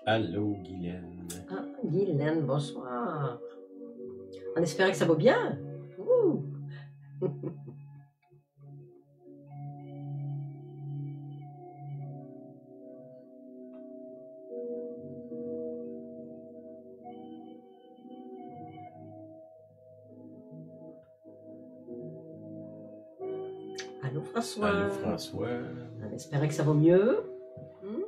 Allô, Guylaine. Ah, Guylaine, bonsoir. On espère que ça va bien. Ouh. Allô, François. Allô, François. On espère que ça va mieux. Hmm?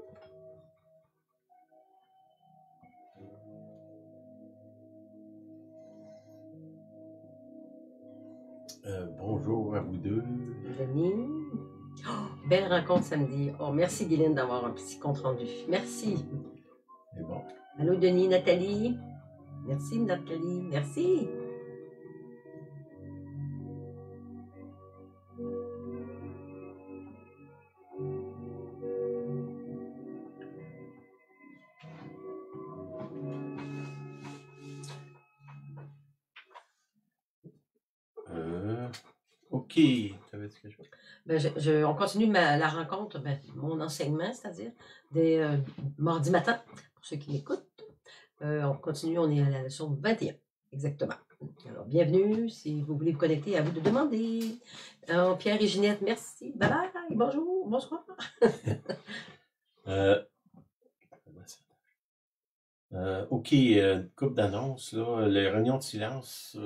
Bonjour à vous deux. Denis. Oh, belle rencontre samedi. Oh, merci, Guylaine, d'avoir un petit compte rendu. Merci. C'est bon. Allô, Denis, Nathalie. Merci, Nathalie. Merci. OK. T'avais dit quelque chose? Ben, on continue la rencontre, mon enseignement, c'est-à-dire des mardis matin, pour ceux qui m'écoutent. On continue, on est à la leçon 21, exactement. Alors, bienvenue. Si vous voulez vous connecter, à vous de demander. Pierre et Ginette, merci. Bye bye. Bonjour. Bonsoir. OK, une couple d'annonces, là. Les réunions de silence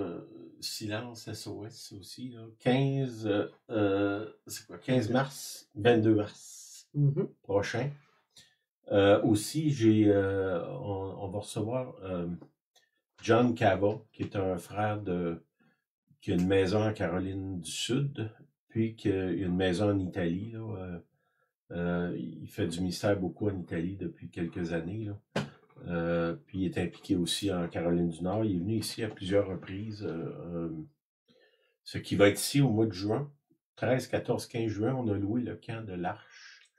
SOS aussi, là. 15, c'est quoi? 15 mars, 22 mars prochain. Aussi, on va recevoir John Cava, qui est un frère qui a une maison en Caroline du Sud, puis qui a une maison en Italie. Là, il fait du mystère beaucoup en Italie depuis quelques années. Là. Puis il est impliqué aussi en Caroline du Nord. Il est venu ici à plusieurs reprises. Ce qui va être ici au mois de juin. 13, 14, 15 juin, on a loué le camp de l'Arche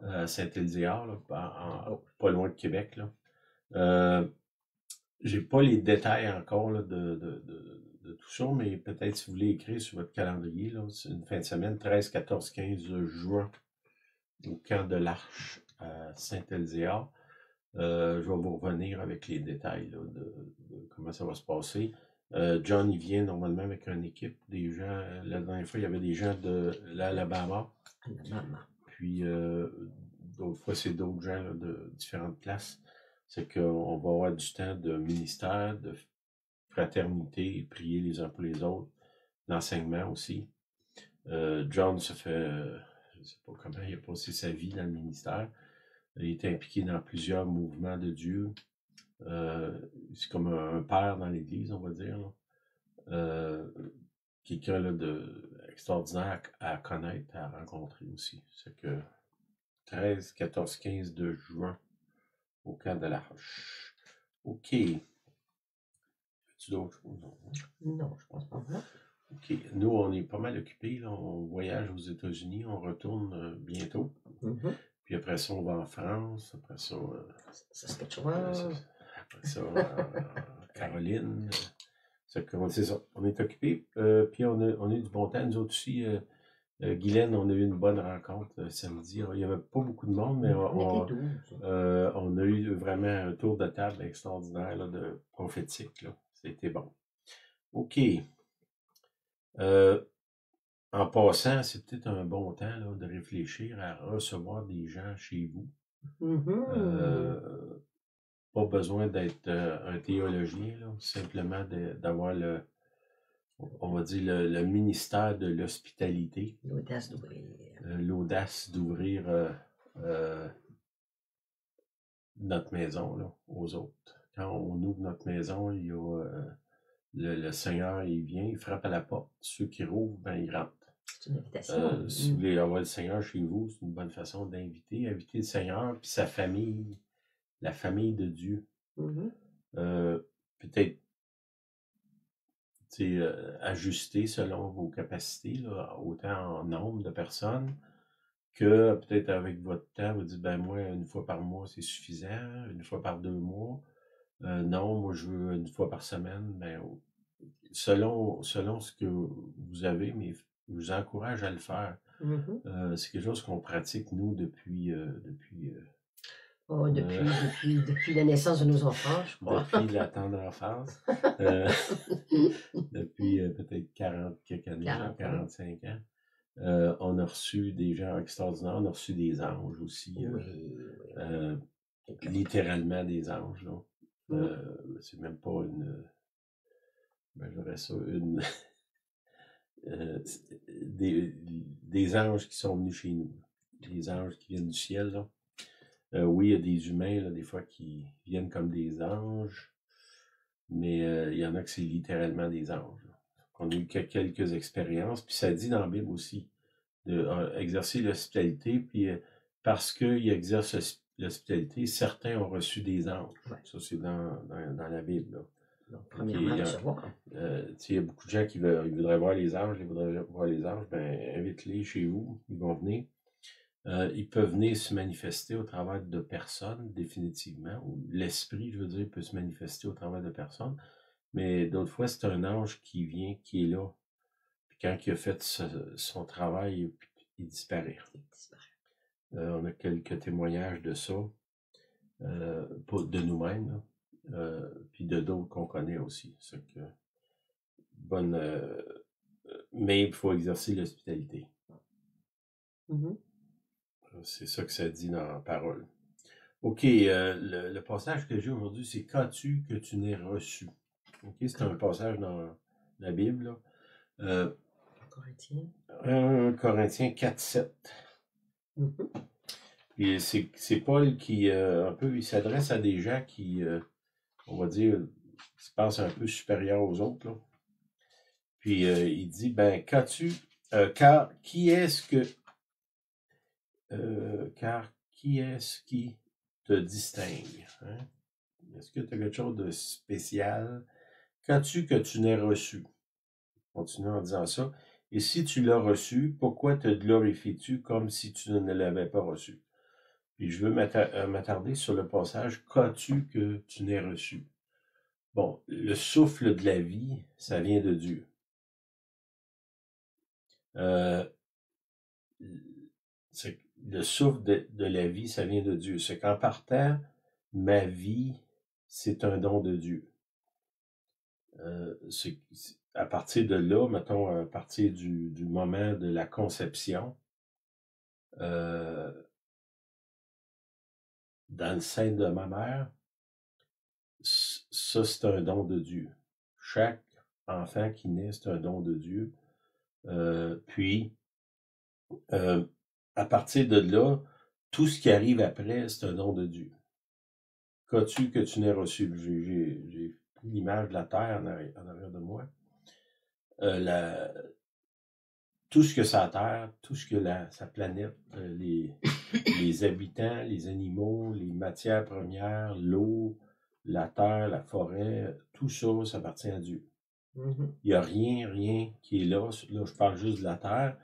à Saint-Éliézard, pas loin de Québec. Là. J'ai pas les détails encore là, de tout ça, mais peut-être si vous voulez écrire sur votre calendrier, là, c'est une fin de semaine, 13, 14, 15 juin, au camp de l'Arche à Saint-Éliézard. Je vais vous revenir avec les détails là, de comment ça va se passer. John, il vient normalement avec une équipe, des gens, la dernière fois, il y avait des gens de l'Alabama. Puis d'autres fois, c'est d'autres gens là, de différentes places. C'est qu'on va avoir du temps de ministère, de fraternité, prier les uns pour les autres, l'enseignement aussi. John se fait, je ne sais pas comment il a passé sa vie dans le ministère. Il est impliqué dans plusieurs mouvements de Dieu. C'est comme un père dans l'Église, on va dire. Quelqu'un de extraordinaire à connaître, à rencontrer aussi. C'est que 13, 14, 15 de juin au camp de l'Arche. OK. As-tu d'autres choses? Non, je pense pas. OK. Nous, on est pas mal occupés. Là. On voyage aux États-Unis. On retourne bientôt. Puis après ça, on va en France. Après ça, Saskatchewan. Après ça, Caroline. C'est ça. On est occupés. Puis on a eu du bon temps. Nous autres aussi, Guylaine, on a eu une bonne rencontre samedi. Il n'y avait pas beaucoup de monde, mais on a eu vraiment un tour de table extraordinaire là, de prophétique. Là. C'était bon. OK. En passant, c'est peut-être un bon temps là, de réfléchir à recevoir des gens chez vous. Pas besoin d'être un théologien, là, simplement d'avoir on va dire, le ministère de l'hospitalité. L'audace d'ouvrir. L'audace d'ouvrir notre maison là, aux autres. Quand on ouvre notre maison, il y a le Seigneur, il vient, il frappe à la porte. Ceux qui rouvrent, ben, ils rentrent. C'est une invitation. Si vous voulez avoir le Seigneur chez vous, c'est une bonne façon d'inviter. Inviter le Seigneur puis sa famille, la famille de Dieu. Peut-être ajuster selon vos capacités, là, autant en nombre de personnes que peut-être avec votre temps, vous dites, ben moi, une fois par mois, c'est suffisant, une fois par 2 mois. Non, moi, je veux une fois par semaine. Ben, selon ce que vous avez, mais je vous encourage à le faire. C'est quelque chose qu'on pratique, nous, depuis Oh, depuis la naissance de nos enfants, je crois. Depuis la tendre enfance. Depuis peut-être 40 quelques années, 45 ans. On a reçu des gens extraordinaires, on a reçu des anges aussi. Littéralement des anges, là. C'est même pas une. Ben, j'aurais ça, une. Des anges qui sont venus chez nous. Des anges qui viennent du ciel, là. Oui, il y a des humains, là, des fois, qui viennent comme des anges, mais il y en a que c'est littéralement des anges. Là. On a eu quelques expériences, puis ça dit dans la Bible aussi, d'exercer l'hospitalité, puis parce qu'ils exercent l'hospitalité, certains ont reçu des anges. Ouais. Ça, c'est dans la Bible, là. Donc, premièrement, il y a beaucoup de gens qui voudraient voir les anges, ben invite-les chez vous, ils vont venir. Ils peuvent venir se manifester au travers de personnes, définitivement, ou l'esprit, je veux dire, peut se manifester au travers de personnes, mais d'autres fois, c'est un ange qui vient, qui est là, puis quand il a fait son travail, il disparaît. On a quelques témoignages de ça, de nous-mêmes, puis de d'autres qu'on connaît aussi. Mais il faut exercer l'hospitalité. C'est ça que ça dit dans la parole. OK, le passage que j'ai aujourd'hui, c'est « Qu'as-tu que tu n'aies reçu? » OK, c'est un passage dans la Bible. 1 Corinthiens 4-7. Et c'est Paul qui, un peu, il s'adresse à des gens qui, on va dire, se pensent un peu supérieurs aux autres, là. Puis il dit, ben, car qui est-ce qui te distingue? Hein? Est-ce que tu as quelque chose de spécial? Qu'as-tu que tu n'aies reçu? Continue en disant ça. Et si tu l'as reçu, pourquoi te glorifies-tu comme si tu ne l'avais pas reçu? Puis je veux m'attarder sur le passage « Qu'as-tu que tu n'aies reçu? » Bon, le souffle de la vie, ça vient de Dieu. Le souffle de la vie, ça vient de Dieu. C'est qu'en partant, ma vie, c'est un don de Dieu. À partir de là, mettons, à partir du moment de la conception, dans le sein de ma mère, ça, c'est un don de Dieu. Chaque enfant qui naît, c'est un don de Dieu. Puis, à partir de là, tout ce qui arrive après, c'est un don de Dieu. Qu'as-tu que tu n'aies reçu? J'ai pris l'image de la Terre en arrière de moi. Tout ce que sa Terre, tout ce que sa planète, les habitants, les animaux, les matières premières, l'eau, la terre, la forêt, tout ça, ça appartient à Dieu. Il n'y a rien qui est là. Là, je parle juste de la terre.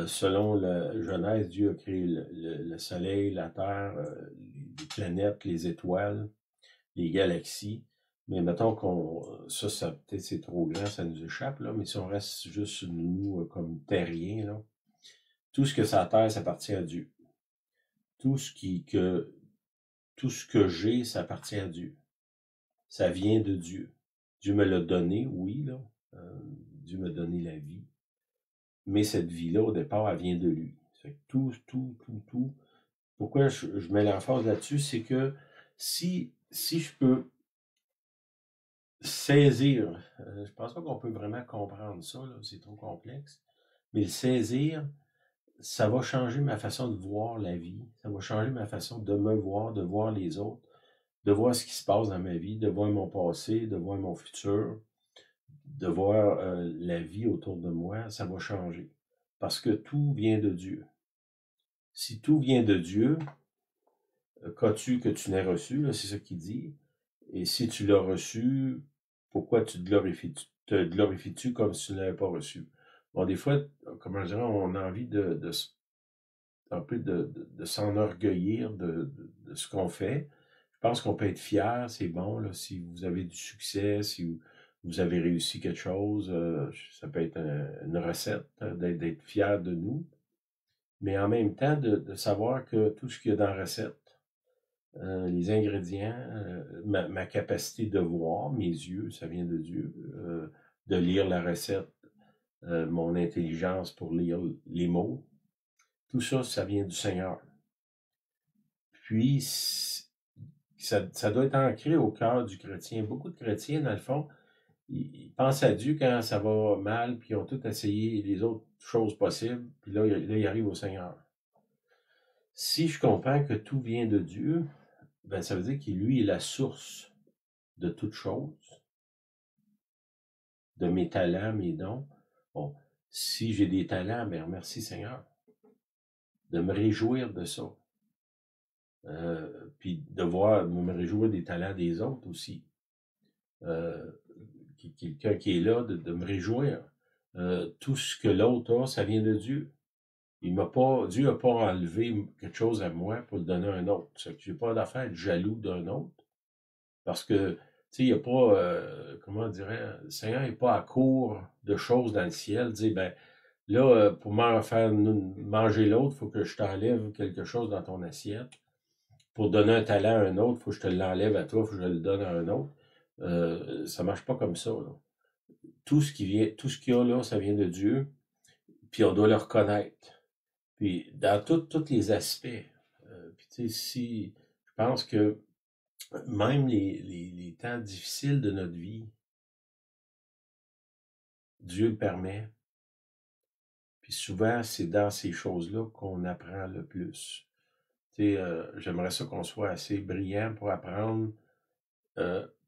Selon la Genèse, Dieu a créé le soleil, la terre, les planètes, les étoiles, les galaxies. Mais mettons ça peut-être c'est trop grand, ça nous échappe, là, mais si on reste juste nous comme terriens, là, tout ce que ça terre, ça appartient à Dieu. Tout ce que j'ai, ça appartient à Dieu. Ça vient de Dieu. Dieu me l'a donné, oui, là. Dieu m'a donné la vie. Mais cette vie-là, au départ, elle vient de lui. Fait que tout. Pourquoi je mets l'emphase là-dessus, c'est que si je peux saisir, je pense pas qu'on peut vraiment comprendre ça, là, c'est trop complexe, mais le saisir, ça va changer ma façon de voir la vie, ça va changer ma façon de me voir, de voir les autres, de voir ce qui se passe dans ma vie, de voir mon passé, de voir mon futur, de voir la vie autour de moi, ça va changer. Parce que tout vient de Dieu. Si tout vient de Dieu, qu'as-tu que tu n'aies reçu, c'est ça qu'il dit. Et si tu l'as reçu, pourquoi te glorifies-tu comme si tu ne l'avais pas reçu? Bon, des fois, comment dire, on a envie un peu de s'enorgueillir de ce qu'on fait. Je pense qu'on peut être fier, c'est bon, là, si vous avez du succès, si vous avez réussi quelque chose, ça peut être une recette d'être fier de nous. Mais en même temps, de savoir que tout ce qu'il y a dans la recette, les ingrédients, ma capacité de voir, mes yeux, ça vient de Dieu, de lire la recette, mon intelligence pour lire les mots, tout ça, ça vient du Seigneur. Puis, ça doit être ancré au cœur du chrétien. Beaucoup de chrétiens, dans le fond, ils pensent à Dieu quand ça va mal, puis ils ont tout essayé les autres choses possibles, puis là, ils arrivent au Seigneur. Si je comprends que tout vient de Dieu, ben ça veut dire que lui est la source de toute chose, de mes talents, mes dons. Bon, si j'ai des talents, ben merci Seigneur, de me réjouir de ça. Puis de me réjouir des talents des autres aussi. Quelqu'un qui est là, de me réjouir. Tout ce que l'autre a, ça vient de Dieu. Dieu n'a pas enlevé quelque chose à moi pour le donner à un autre. Je n'ai pas d'affaire à être jaloux d'un autre. Parce que, tu sais, il n'y a pas, comment on dirait, le Seigneur n'est pas à court de choses dans le ciel. Dire, ben, là, pour faire manger l'autre, il faut que je t'enlève quelque chose dans ton assiette. Pour donner un talent à un autre, il faut que je te l'enlève à toi, il faut que je le donne à un autre. Ça ne marche pas comme ça, là. Tout ce qu'il y a là, ça vient de Dieu, puis on doit le reconnaître. Puis dans tous les aspects. Puis tu sais, je pense que même les temps difficiles de notre vie, Dieu le permet. Puis souvent, c'est dans ces choses-là qu'on apprend le plus. Tu sais, j'aimerais ça qu'on soit assez brillant pour apprendre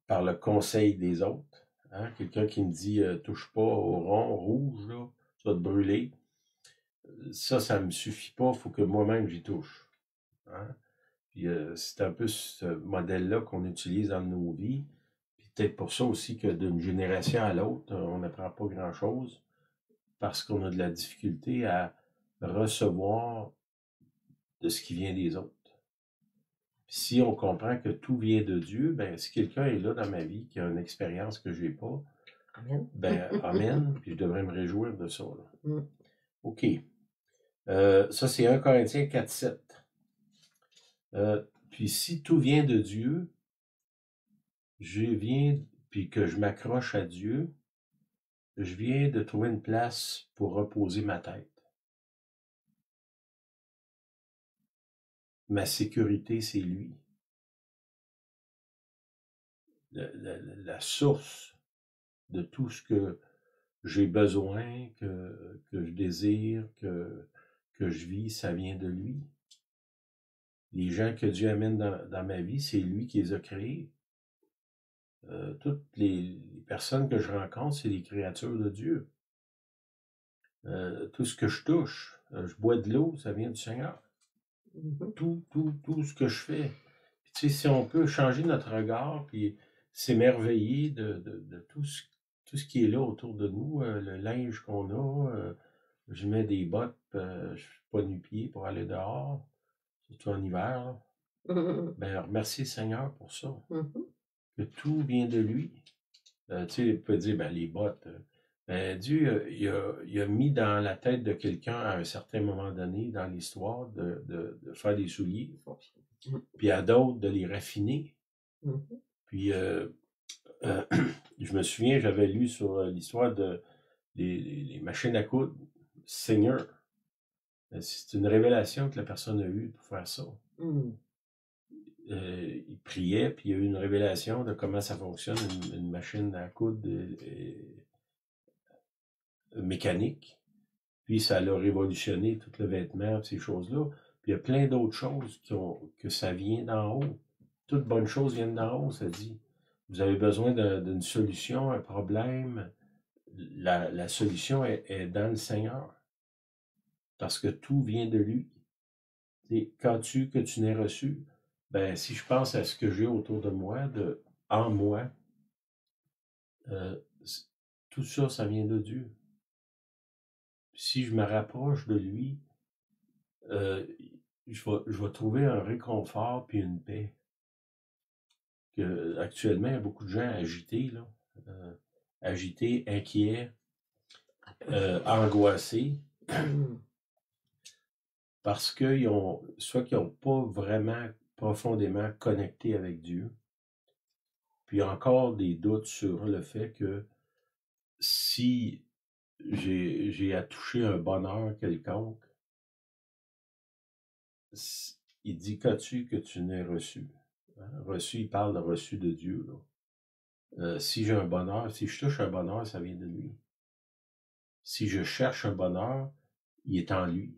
par le conseil des autres. Hein? Quelqu'un qui me dit touche pas au rond rouge, là, tu vas te brûler. Ça me suffit pas, il faut que moi-même j'y touche. Hein? Puis c'est un peu ce modèle-là qu'on utilise dans nos vies. Puis peut-être pour ça aussi que d'une génération à l'autre, on n'apprend pas grand-chose parce qu'on a de la difficulté à recevoir de ce qui vient des autres. Puis si on comprend que tout vient de Dieu, ben si quelqu'un est là dans ma vie qui a une expérience que j'ai pas, Amen. Ben amen, puis je devrais me réjouir de ça. Là. OK. Ça, c'est 1 Corinthiens 4, 7. Puis si tout vient de Dieu, puis que je m'accroche à Dieu, je viens de trouver une place pour reposer ma tête. Ma sécurité, c'est lui. La source de tout ce que j'ai besoin, que je désire, que je vis, ça vient de lui. Les gens que Dieu amène dans ma vie, c'est lui qui les a créés. Toutes les personnes que je rencontre, c'est des créatures de Dieu. Tout ce que je touche, je bois de l'eau, ça vient du Seigneur. Tout ce que je fais. Puis, tu sais, si on peut changer notre regard, puis s'émerveiller de tout ce qui est là autour de nous, le linge qu'on a, je mets des bottes, je ne suis pas nu-pied pour aller dehors, surtout en hiver. Là. Ben, remercier le Seigneur pour ça. Que tout vient de lui. Tu sais, il peut dire, ben, les bottes. Ben, Dieu, il a mis dans la tête de quelqu'un à un certain moment donné dans l'histoire de faire des souliers. Puis à d'autres de les raffiner. Puis je me souviens, j'avais lu sur l'histoire de les machines à coudre, Seigneur. C'est une révélation que la personne a eue pour faire ça. Il priait, puis il y a eu une révélation de comment ça fonctionne, une machine à coudre mécanique. Puis ça l'a révolutionné tout le vêtement, ces choses-là. Puis il y a plein d'autres choses que ça vient d'en haut. Toutes bonnes choses viennent d'en haut, ça dit. Vous avez besoin d'une solution, un problème. La solution est dans le Seigneur. Parce que tout vient de lui. Qu'as-tu que tu n'aies reçu? Ben, si je pense à ce que j'ai autour de moi, en moi, tout ça, ça vient de Dieu. Si je me rapproche de lui, je vais trouver un réconfort puis une paix. Actuellement, il y a beaucoup de gens agités, là, agités, inquiets, angoissés, parce soit qu'ils n'ont pas vraiment profondément connecté avec Dieu. Puis encore des doutes sur le fait que si j'ai à toucher un bonheur quelconque, il dit, qu'as-tu que tu n'aies reçu? Hein? Reçu, il parle de reçu de Dieu. Si j'ai un bonheur, si je touche un bonheur, ça vient de lui. Si je cherche un bonheur, il est en lui.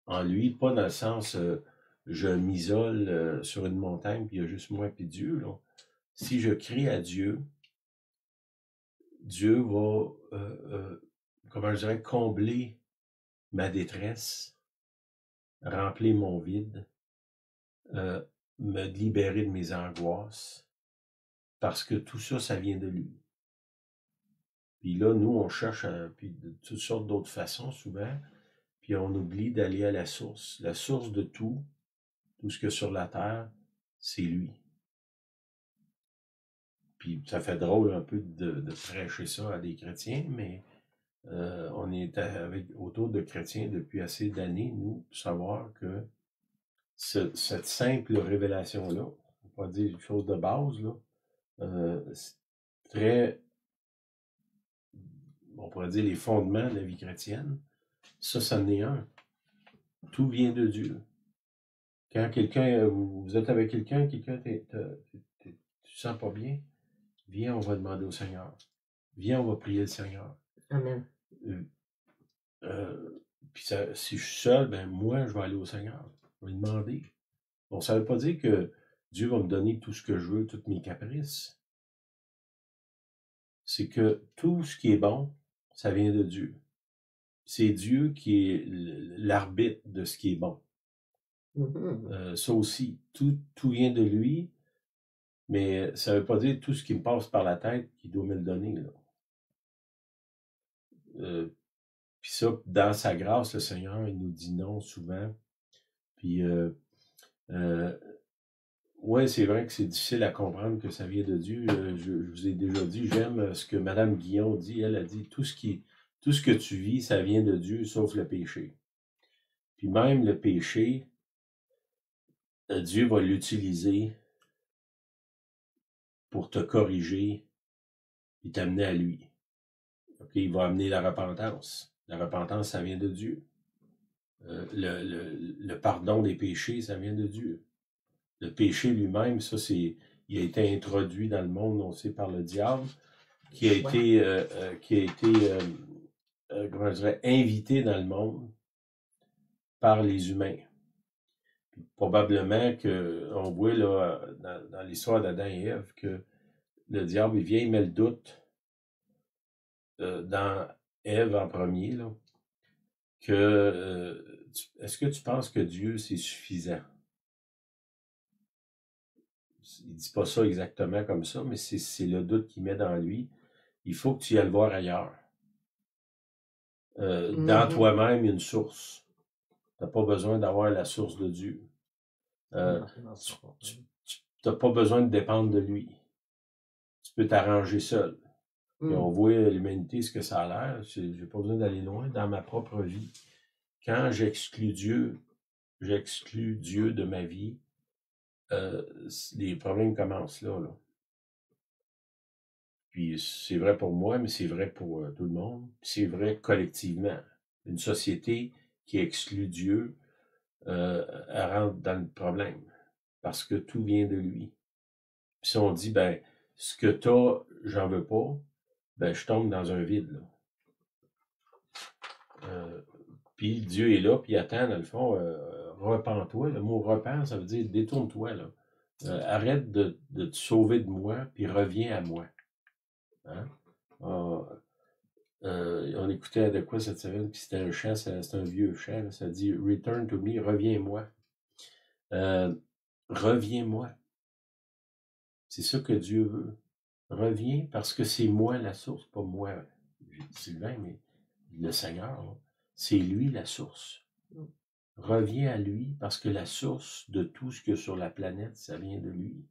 En lui, pas dans le sens je m'isole sur une montagne, puis il y a juste moi puis Dieu. Là. Si je crie à Dieu, Dieu va, comment je dirais, combler ma détresse, remplir mon vide, me libérer de mes angoisses, parce que tout ça, ça vient de lui. Puis là, nous, on cherche puis de toutes sortes d'autres façons souvent, puis on oublie d'aller à la source. La source de tout ce que sur la terre, c'est lui. Puis ça fait drôle un peu de prêcher ça à des chrétiens, mais on est autour de chrétiens depuis assez d'années, nous, pour savoir que cette simple révélation-là, on va pas dire une chose de base, là, c'est très, on pourrait dire les fondements de la vie chrétienne, ça en est un. Tout vient de Dieu. Quand quelqu'un, vous êtes avec quelqu'un tu te sens pas bien, viens, on va demander au Seigneur. Viens, on va prier le Seigneur. Amen. Puis si je suis seul, ben moi, je vais aller au Seigneur. Je vais lui demander. Bon, ça ne veut pas dire que Dieu va me donner tout ce que je veux, toutes mes caprices. C'est que tout ce qui est bon, ça vient de Dieu. C'est Dieu qui est l'arbitre de ce qui est bon. Ça aussi, tout vient de lui, mais ça ne veut pas dire tout ce qui me passe par la tête qu'il doit me le donner. Puis ça, dans sa grâce, le Seigneur, il nous dit non souvent. Puis, ouais, c'est vrai que c'est difficile à comprendre que ça vient de Dieu. Je vous ai déjà dit, j'aime ce que Mme Guillon dit. Elle a dit, tout ce que tu vis, ça vient de Dieu, sauf le péché. Puis même le péché, Dieu va l'utiliser pour te corriger et t'amener à lui. Okay? Il va amener la repentance. La repentance, ça vient de Dieu. Le pardon des péchés, ça vient de Dieu. Le péché lui-même, ça, il a été introduit dans le monde, on sait, par le diable, qui a été comment je dirais, invité dans le monde par les humains. Puis, probablement qu'on voit là, dans l'histoire d'Adam et Ève que le diable, il vient, il met le doute dans Ève en premier, là, que est-ce que tu penses que Dieu, c'est suffisant? Il dit pas ça exactement comme ça, mais c'est le doute qu'il met dans lui. Il faut que tu ailles le voir ailleurs. Dans toi-même, il y a une source. Tu n'as pas besoin d'avoir la source de Dieu. Tu n'as pas besoin de dépendre de lui. Tu peux t'arranger seul. Et on voit l'humanité, ce que ça a l'air. Je n'ai pas besoin d'aller loin. Dans ma propre vie, quand j'exclus Dieu de ma vie, les problèmes commencent là. Puis c'est vrai pour moi, mais c'est vrai pour tout le monde. C'est vrai collectivement. Une société qui exclut Dieu, elle rentre dans le problème. Parce que tout vient de lui. Puis si on dit, ben, ce que t'as, j'en veux pas, ben, je tombe dans un vide, là. Puis Dieu est là, puis il attend, dans le fond, repens-toi. Le mot repens, ça veut dire détourne-toi, là. Arrête de te sauver de moi, puis reviens à moi. Hein? On écoutait de quoi cette semaine, puis c'était un chant, c'est un vieux chant, là, ça dit « Return to me », reviens-moi. Reviens-moi. C'est ça que Dieu veut. Reviens parce que c'est moi la source, pas moi, Sylvain, mais le Seigneur. C'est lui la source. Reviens à lui parce que la source de tout ce qu'il y a sur la planète, ça vient de lui.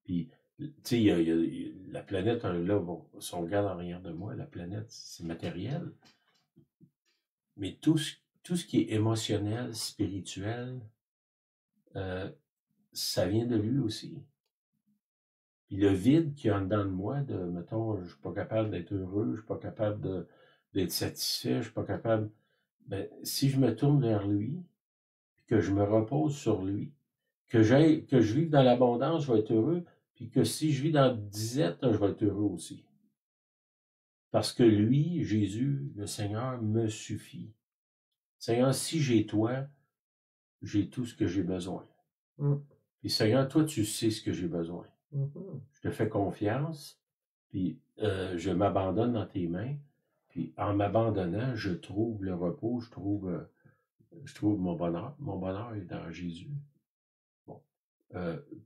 Puis, tu sais, il y a la planète, là, si on regarde en arrière de moi, la planète, c'est matériel. Mais tout ce qui est émotionnel, spirituel, ça vient de lui aussi. Puis le vide qu'il y a en dedans de moi, mettons, je suis pas capable d'être heureux, je suis pas capable d'être satisfait, je suis pas capable. Ben, si je me tourne vers lui, puis que je me repose sur lui, que je vive dans l'abondance, je vais être heureux, puis que si je vis dans la disette, je vais être heureux aussi. Parce que lui, Jésus, le Seigneur, me suffit. Seigneur, si j'ai toi, j'ai tout ce que j'ai besoin. Puis Seigneur, toi, tu sais ce que j'ai besoin. Je te fais confiance, puis je m'abandonne dans tes mains, puis en m'abandonnant, je trouve le repos, je trouve mon bonheur. Mon bonheur est dans Jésus. Bon.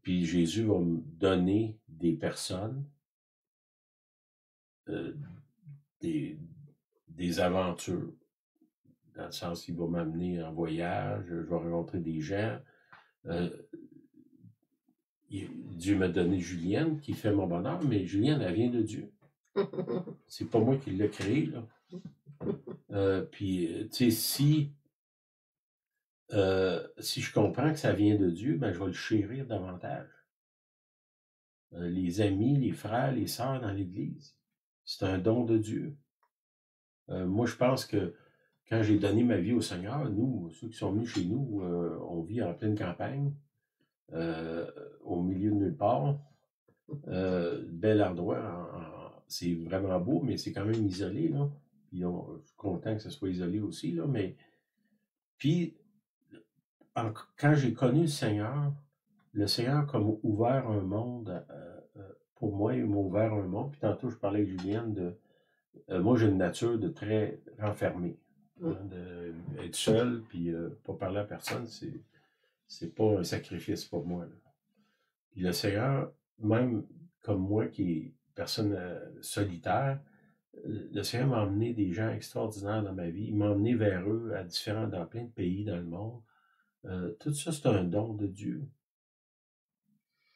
Puis Jésus va me donner des personnes, des aventures, dans le sens qu'il va m'amener en voyage, je vais rencontrer des gens. Dieu m'a donné Julienne qui fait mon bonheur, mais Julienne, elle vient de Dieu. C'est pas moi qui l'ai créée, là. Puis, tu sais, si je comprends que ça vient de Dieu, ben, je vais le chérir davantage. Les amis, les frères, les sœurs dans l'Église, c'est un don de Dieu. Moi, je pense que quand j'ai donné ma vie au Seigneur, nous, ceux qui sont venus chez nous, on vit en pleine campagne, au milieu de nulle part. Bel endroit, c'est vraiment beau, mais c'est quand même isolé, là. Puis je suis content que ce soit isolé aussi, là, mais... Puis, quand j'ai connu le Seigneur comme ouvert un monde, pour moi, il m'a ouvert un monde. Puis tantôt, je parlais avec Julienne moi, j'ai une nature de très renfermée. Être seul, puis pas parler à personne, c'est pas un sacrifice pour moi, là. Puis le Seigneur, même comme moi qui est personne solitaire, le Seigneur m'a emmené des gens extraordinaires dans ma vie. Il m'a emmené vers eux dans plein de pays dans le monde. Tout ça, c'est un don de Dieu.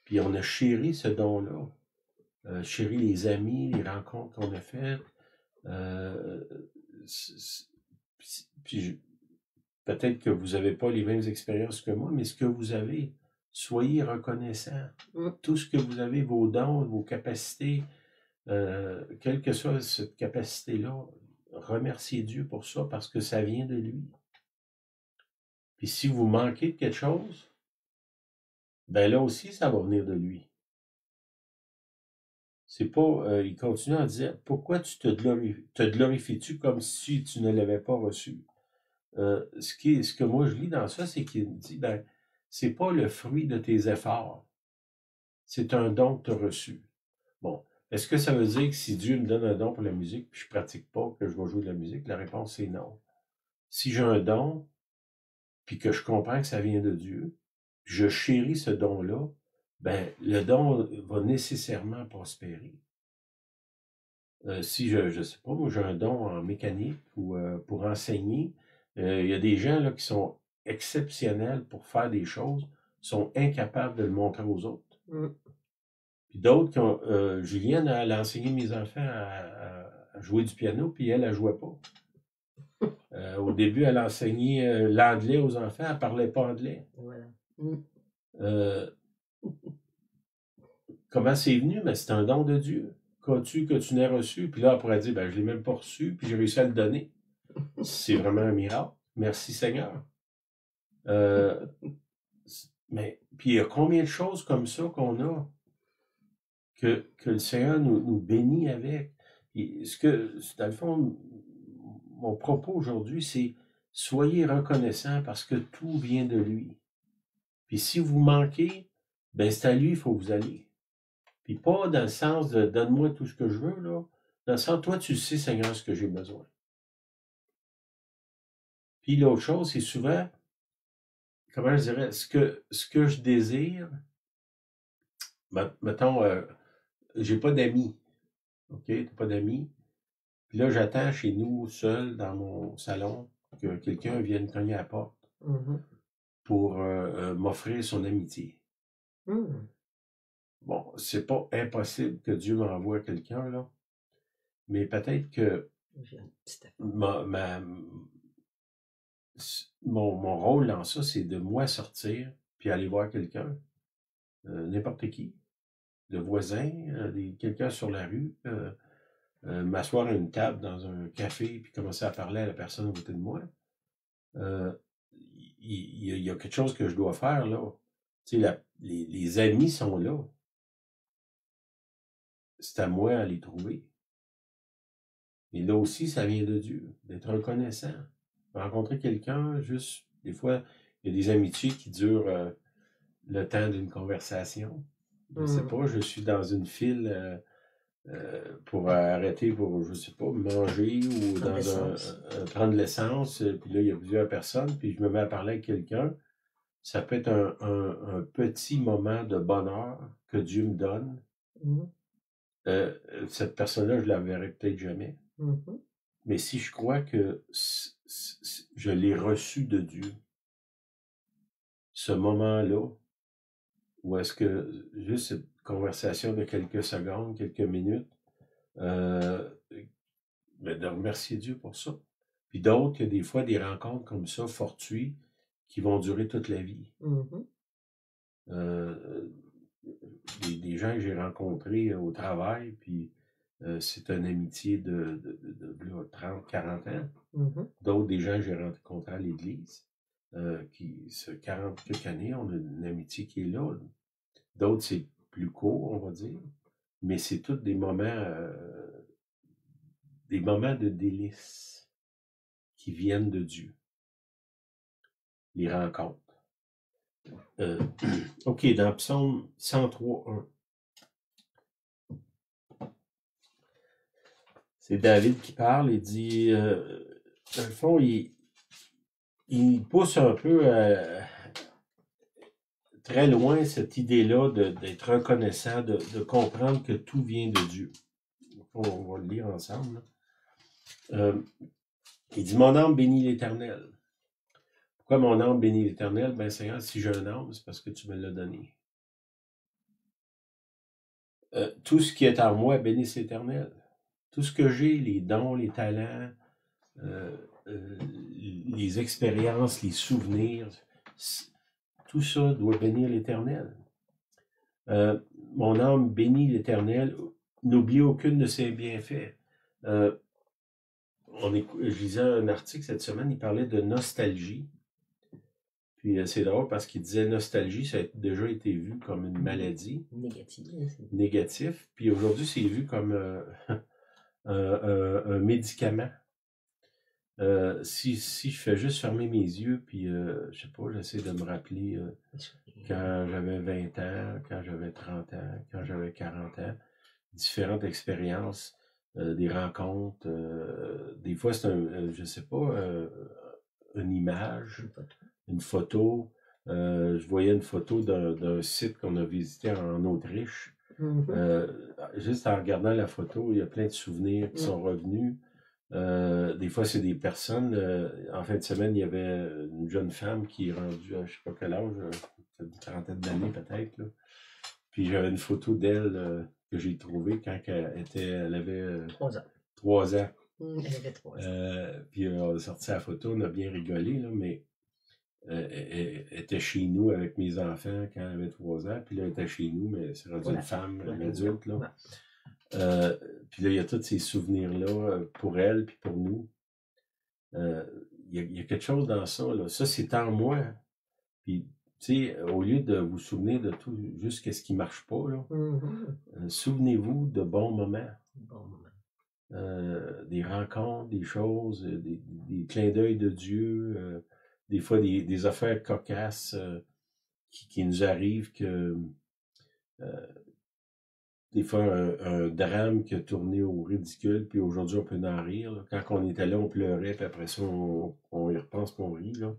Puis on a chéri ce don-là. Chéri les amis, les rencontres qu'on a faites. Puis peut-être que vous n'avez pas les mêmes expériences que moi, mais ce que vous avez, soyez reconnaissants. Tout ce que vous avez, vos dons, vos capacités, quelle que soit cette capacité-là, remerciez Dieu pour ça parce que ça vient de lui. Puis si vous manquez de quelque chose, ben là aussi, ça va venir de lui. C'est pas, il continue à dire, pourquoi tu te glorifies-tu comme si tu ne l'avais pas reçu? Ce que moi je lis dans ça, c'est qu'il dit, ben, c'est pas le fruit de tes efforts. C'est un don que tu as reçu. Bon. Est-ce que ça veut dire que si Dieu me donne un don pour la musique, puis je pratique pas, que je vais jouer de la musique? La réponse est non. Si j'ai un don, puis que je comprends que ça vient de Dieu, je chéris ce don-là, ben, le don va nécessairement prospérer. Si je sais pas, moi j'ai un don en mécanique ou pour enseigner, il y a des gens là, qui sont exceptionnels pour faire des choses, sont incapables de le montrer aux autres. Puis d'autres qui ont... Julienne, elle a enseigné mes enfants à jouer du piano, puis elle jouait pas. Au début, elle a enseigné l'anglais aux enfants, elle parlait pas anglais. Voilà. Comment c'est venu? Ben, c'est un don de Dieu. Qu'as-tu que tu n'aies reçu? Puis là, elle pourrait dire, ben, je l'ai même pas reçu, puis j'ai réussi à le donner. C'est vraiment un miracle. Merci Seigneur. Mais, puis il y a combien de choses comme ça qu'on a que le Seigneur nous bénit avec. Et dans le fond, mon propos aujourd'hui, c'est soyez reconnaissants parce que tout vient de lui. Puis si vous manquez, ben c'est à lui, il faut que vous alliez. Puis pas dans le sens de donne-moi tout ce que je veux, là. Dans le sens, toi, tu sais, Seigneur, ce que j'ai besoin. Puis l'autre chose, c'est souvent, comment je dirais, ce que je désire, mettons, j'ai pas d'amis. OK? T'as pas d'amis. Puis là, j'attends chez nous, seul, dans mon salon, que quelqu'un vienne cogner à la porte pour m'offrir son amitié. Bon, c'est pas impossible que Dieu m'envoie quelqu'un, là. Mais peut-être que mon rôle dans ça, c'est de moi sortir puis aller voir quelqu'un, n'importe qui, le voisin, quelqu'un sur la rue, m'asseoir à une table dans un café, puis commencer à parler à la personne à côté de moi. Il y a quelque chose que je dois faire, là. Tu sais, les amis sont là. C'est à moi à les trouver. Et là aussi, ça vient de Dieu, d'être reconnaissant. Rencontrer quelqu'un, juste, des fois, il y a des amitiés qui durent le temps d'une conversation. Je ne sais pas, je suis dans une file pour arrêter pour, je sais pas, manger ou prendre l'essence, puis là, il y a plusieurs personnes, puis je me mets à parler avec quelqu'un. Ça peut être un petit moment de bonheur que Dieu me donne. Cette personne-là, je la verrai peut-être jamais. Mais si je crois que je l'ai reçu de Dieu, ce moment-là, où est-ce que juste cette conversation de quelques secondes, quelques minutes, de remercier Dieu pour ça. Puis d'autres, il y a des fois des rencontres comme ça, fortuites, qui vont durer toute la vie. Des gens que j'ai rencontrés au travail, puis c'est une amitié de 30, 40 ans. D'autres, des gens que j'ai rencontrés à l'église, ce 40 quelques années, on a une amitié qui est là. D'autres, c'est plus court, on va dire. Mais c'est tous des moments de délices qui viennent de Dieu. Les rencontres. OK, dans Psaume 103, 1. C'est David qui parle, il dit, dans le fond, il pousse un peu très loin cette idée-là d'être reconnaissant, de comprendre que tout vient de Dieu. On va le lire ensemble. Il dit, mon âme bénit l'Éternel. Pourquoi mon âme bénit l'Éternel? Ben Seigneur, si j'ai un âme, c'est parce que tu me l'as donné. Tout ce qui est en moi bénisse l'Éternel. Tout ce que j'ai, les dons, les talents, les expériences, les souvenirs, tout ça doit bénir l'Éternel. Mon âme bénit l'Éternel, n'oublie aucune de ses bienfaits. Je lisais un article cette semaine, il parlait de nostalgie. Puis c'est drôle parce qu'il disait nostalgie, ça a déjà été vu comme une maladie. Négatif. Puis aujourd'hui, c'est vu comme un médicament. Si je fais juste fermer mes yeux, puis je sais pas, j'essaie de me rappeler quand j'avais 20 ans, quand j'avais 30 ans, quand j'avais 40 ans, différentes expériences, des rencontres, des fois c'est je sais pas, une image, une photo. Je voyais une photo d'un site qu'on a visité en Autriche. Juste en regardant la photo, il y a plein de souvenirs qui sont revenus. Des fois, c'est des personnes. En fin de semaine, il y avait une jeune femme qui est rendue à je sais pas quel âge, une trentaine d'années peut-être. Puis j'avais une photo d'elle que j'ai trouvée quand elle avait 3 ans. Elle avait 3 ans. Puis on a sorti la photo, on a bien rigolé, là, mais elle était chez nous avec mes enfants quand elle avait 3 ans. Puis là, elle était chez nous, mais c'est rendu une femme, une adulte. Là. Puis là, il y a tous ces souvenirs-là pour elle puis pour nous. Il y a quelque chose dans ça. Là. Ça, c'est en moi. Puis, tu sais, au lieu de vous souvenir de tout, juste ce qui ne marche pas, là, souvenez-vous de bons moments. Des rencontres, des choses, des clins d'œil de Dieu, des fois des affaires cocasses qui nous arrivent que des fois un drame qui a tourné au ridicule, puis aujourd'hui on peut en rire. Là. Quand on était là, on pleurait, puis après ça, on y repense, puis on rit. Là.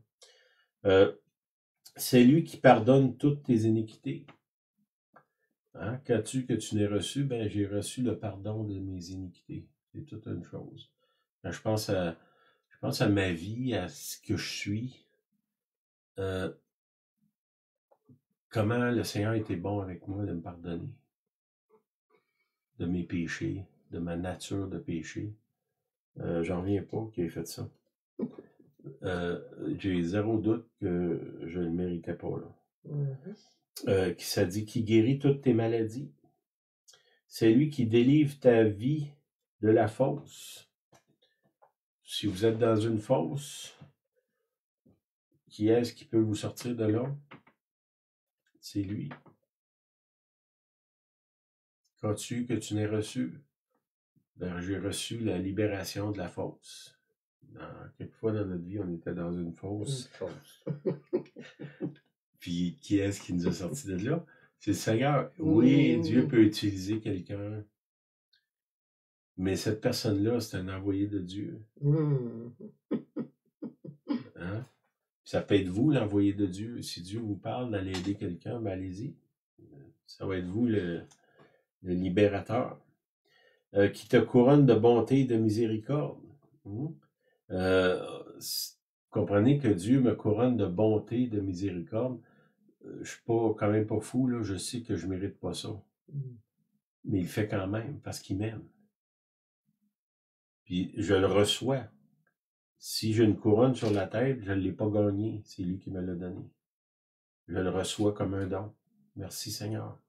C'est lui qui pardonne toutes tes iniquités. Hein? Qu'as-tu que tu n'aies reçu? Ben, j'ai reçu le pardon de mes iniquités. C'est toute une chose. Quand je pense à ma vie, à ce que je suis, comment le Seigneur était bon avec moi de me pardonner de mes péchés, de ma nature de péché. J'en reviens pas qu'il ait fait ça. J'ai zéro doute que je ne le méritais pas. Là. Qui ça dit, qui guérit toutes tes maladies. C'est lui qui délivre ta vie de la fosse. Si vous êtes dans une fosse, qui est-ce qui peut vous sortir de là? C'est lui. Crois-tu que tu n'es reçu? Ben, j'ai reçu la libération de la fosse. Quelquefois dans notre vie, on était dans une fosse. Puis qui est-ce qui nous a sortis de là? C'est le Seigneur. Oui, Dieu peut utiliser quelqu'un. Mais cette personne-là, c'est un envoyé de Dieu. Hein? Ça peut être vous, l'envoyé de Dieu. Si Dieu vous parle d'aller aider quelqu'un, ben allez-y. Ça va être vous, le libérateur. Qui te couronne de bonté et de miséricorde. Comprenez que Dieu me couronne de bonté et de miséricorde. Je suis quand même pas fou, là. Je sais que je mérite pas ça. Mais il le fait quand même, parce qu'il m'aime. Puis je le reçois. Si j'ai une couronne sur la tête, je ne l'ai pas gagnée. C'est lui qui me l'a donné. Je le reçois comme un don. Merci Seigneur.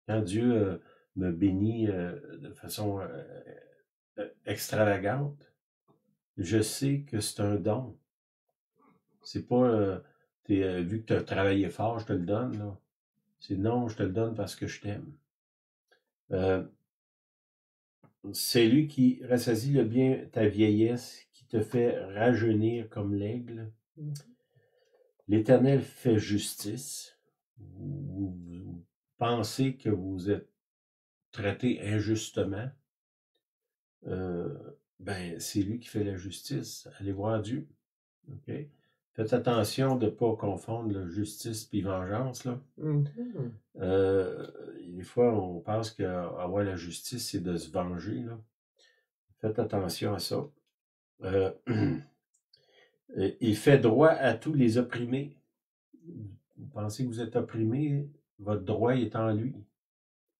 Quand Dieu me bénit de façon extravagante, je sais que c'est un don. C'est pas vu que tu as travaillé fort, je te le donne. Là. C'est non, je te le donne parce que je t'aime. C'est lui qui rassasie le bien ta vieillesse, qui te fait rajeunir comme l'aigle. L'Éternel fait justice. Vous pensez que vous êtes traité injustement. Ben, c'est lui qui fait la justice. Allez voir Dieu. Okay? Faites attention de ne pas confondre la justice et vengeance. Là. Des fois, on pense qu'avoir la justice, c'est de se venger. Là. Faites attention à ça. Il fait droit à tous les opprimés. Vous pensez que vous êtes opprimé, votre droit est en lui.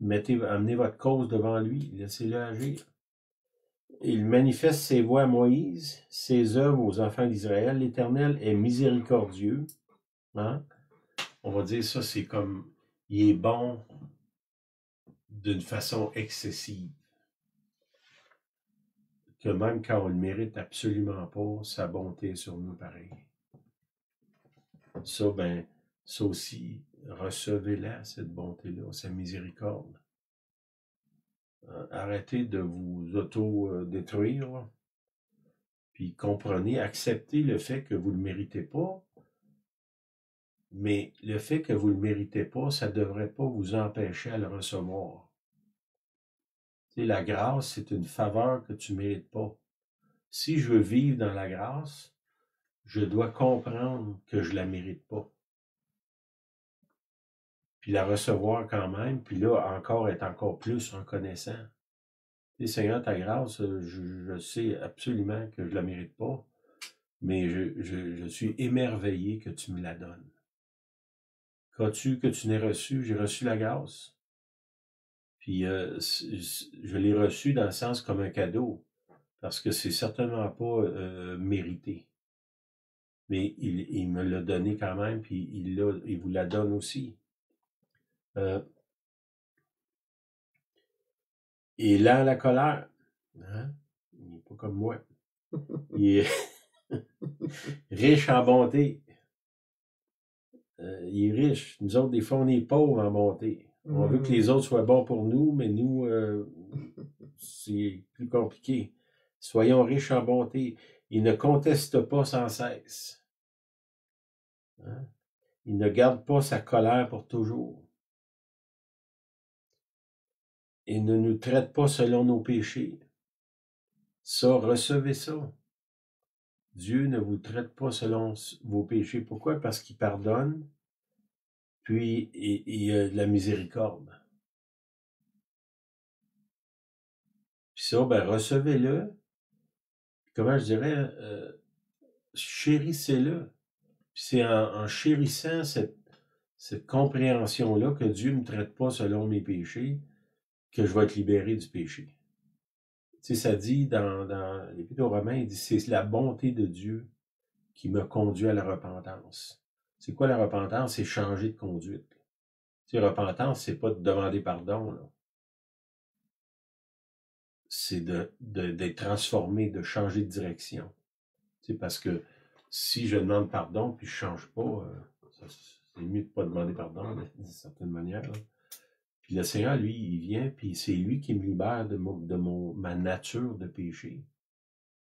Amenez votre cause devant lui, laissez-le agir. Il manifeste ses voies à Moïse, ses œuvres aux enfants d'Israël. L'Éternel est miséricordieux. Hein? On va dire ça, c'est comme, il est bon d'une façon excessive. Que même quand on le mérite absolument pas, sa bonté est sur nous pareil. Ça, ça aussi, recevez-la, cette bonté-là, sa miséricorde. Arrêtez de vous auto-détruire, puis comprenez, acceptez le fait que vous ne le méritez pas, mais le fait que vous ne le méritez pas, ça ne devrait pas vous empêcher à le recevoir. Tu sais, la grâce, c'est une faveur que tu ne mérites pas. Si je veux vivre dans la grâce, je dois comprendre que je ne la mérite pas. Puis la recevoir quand même, puis là, être encore plus reconnaissant. Tu sais, Seigneur, ta grâce, je sais absolument que je ne la mérite pas, mais je suis émerveillé que tu me la donnes. Crois-tu que tu n'aies reçu? J'ai reçu la grâce. Puis je l'ai reçu dans le sens comme un cadeau, parce que c'est certainement pas mérité. Mais il me l'a donné quand même, puis il vous la donne aussi. Et là, la colère, hein? Il n'est pas comme moi. Il est riche en bonté. Il est riche. Nous autres, des fois, on est pauvres en bonté. On veut que les autres soient bons pour nous, mais nous, c'est plus compliqué. Soyons riches en bonté. Il ne conteste pas sans cesse. Hein? Il ne garde pas sa colère pour toujours. Il ne nous traite pas selon nos péchés. Ça, recevez ça. Dieu ne vous traite pas selon vos péchés. Pourquoi? Parce qu'il pardonne, puis il a de la miséricorde. Puis ça, recevez-le. Comment je dirais? Chérissez-le. Puis c'est en chérissant cette compréhension-là que Dieu ne me traite pas selon mes péchés, que je vais être libéré du péché. Tu sais, ça dit dans l'Épître aux Romains, il dit c'est la bonté de Dieu qui me conduit à la repentance. C'est quoi la repentance? C'est changer de conduite. Tu sais, repentance, c'est pas de demander pardon, là. C'est d'être transformé, de changer de direction. Tu sais, parce que si je demande pardon puis je change pas, c'est mieux de pas demander pardon, d'une certaine manière, là. Puis le Seigneur, lui, il vient, puis c'est lui qui me libère de ma nature de péché.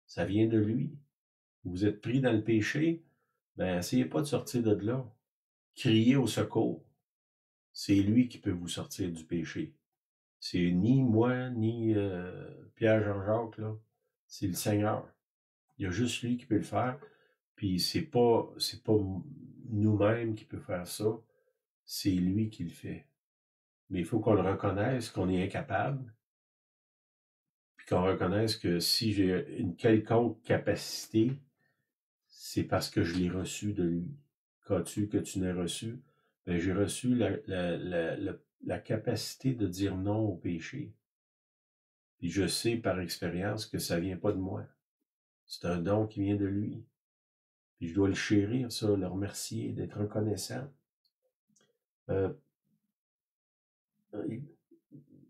Ça vient de lui. Vous êtes pris dans le péché, ben essayez pas de sortir de là. Criez au secours. C'est lui qui peut vous sortir du péché. C'est ni moi, ni Pierre Jean-Jacques, là. C'est le Seigneur. Il y a juste lui qui peut le faire. Puis c'est pas nous-mêmes qui peut faire ça. C'est lui qui le fait. Mais il faut qu'on le reconnaisse, qu'on est incapable. Puis qu'on reconnaisse que si j'ai une quelconque capacité, c'est parce que je l'ai reçu de lui. Qu'as-tu que tu n'aies reçu? Ben, j'ai reçu la capacité de dire non au péché. Puis je sais par expérience que ça vient pas de moi. C'est un don qui vient de lui. Puis je dois le chérir, ça, le remercier, d'être reconnaissant.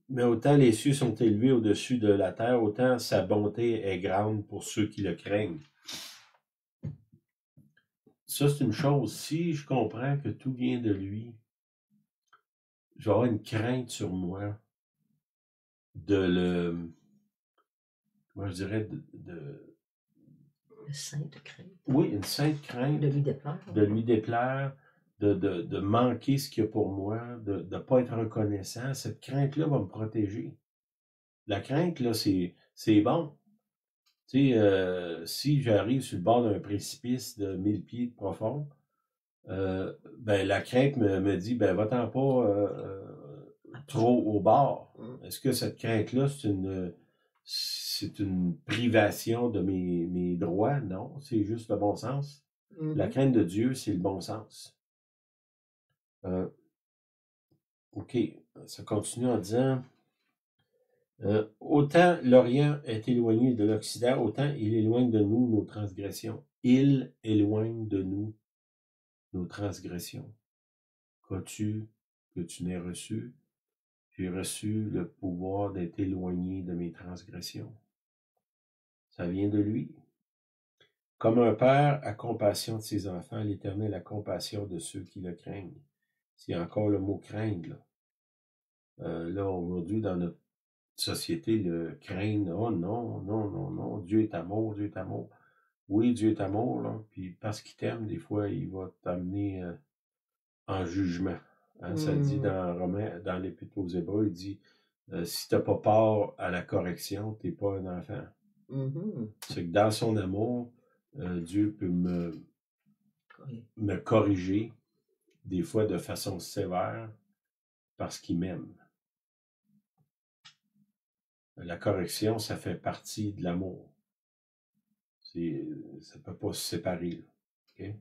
Mais autant les cieux sont élevés au-dessus de la terre, autant sa bonté est grande pour ceux qui le craignent. Ça, c'est une chose. Si je comprends que tout vient de lui, je vais avoir une crainte sur moi moi je dirais Une sainte crainte. Oui, une sainte crainte. De lui déplaire. De lui déplaire, de manquer ce qu'il y a pour moi, de ne pas être reconnaissant. Cette crainte-là va me protéger. La crainte, là, c'est bon. Tu sais, si j'arrive sur le bord d'un précipice de 1000 pieds de profond, ben la crainte me dit, ben va-t'en pas trop au bord. Est-ce que cette crainte-là, c'est une privation de mes droits? Non, c'est juste le bon sens. La crainte de Dieu, c'est le bon sens. OK, ça continue en disant autant l'Orient est éloigné de l'Occident, autant il éloigne de nous nos transgressions. Il éloigne de nous nos transgressions. Qu'as-tu que tu n'aies reçu? J'ai reçu le pouvoir d'être éloigné de mes transgressions. Ça vient de lui. Comme un père a compassion de ses enfants, l'Éternel a compassion de ceux qui le craignent. C'est encore le mot craindre, là. Là, aujourd'hui, dans notre société, le craindre, oh non, non, non, non, Dieu est amour, Dieu est amour. Oui, Dieu est amour, là, puis parce qu'il t'aime, des fois, il va t'amener en jugement. Hein, ça dit dans Romains, dans l'Épître aux Hébreux, il dit si tu n'as pas part à la correction, tu n'es pas un enfant. C'est que dans son amour, Dieu peut me corriger, des fois de façon sévère, parce qu'il m'aime. La correction, ça fait partie de l'amour. Ça ne peut pas se séparer. Là. Okay?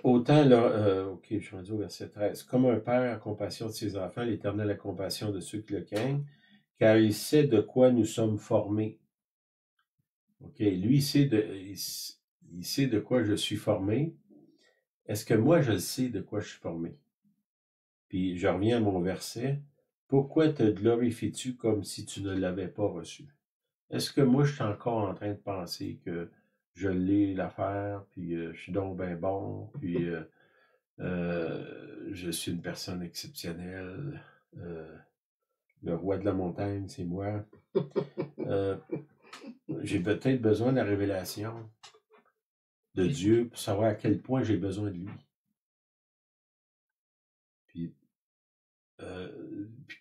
Autant, là, OK, je suis rendu au verset 13. Comme un père a compassion de ses enfants, l'Éternel a compassion de ceux qui le craignent, car il sait de quoi nous sommes formés. OK, lui, il sait de quoi je suis formé. Est-ce que moi, je sais de quoi je suis formé? Puis, je reviens à mon verset. Pourquoi te glorifies-tu comme si tu ne l'avais pas reçu? Est-ce que moi, je suis encore en train de penser que je l'ai l'affaire, puis je suis donc bien bon, puis je suis une personne exceptionnelle. Le roi de la montagne, c'est moi. J'ai peut-être besoin de la révélation de Dieu pour savoir à quel point j'ai besoin de lui. Puis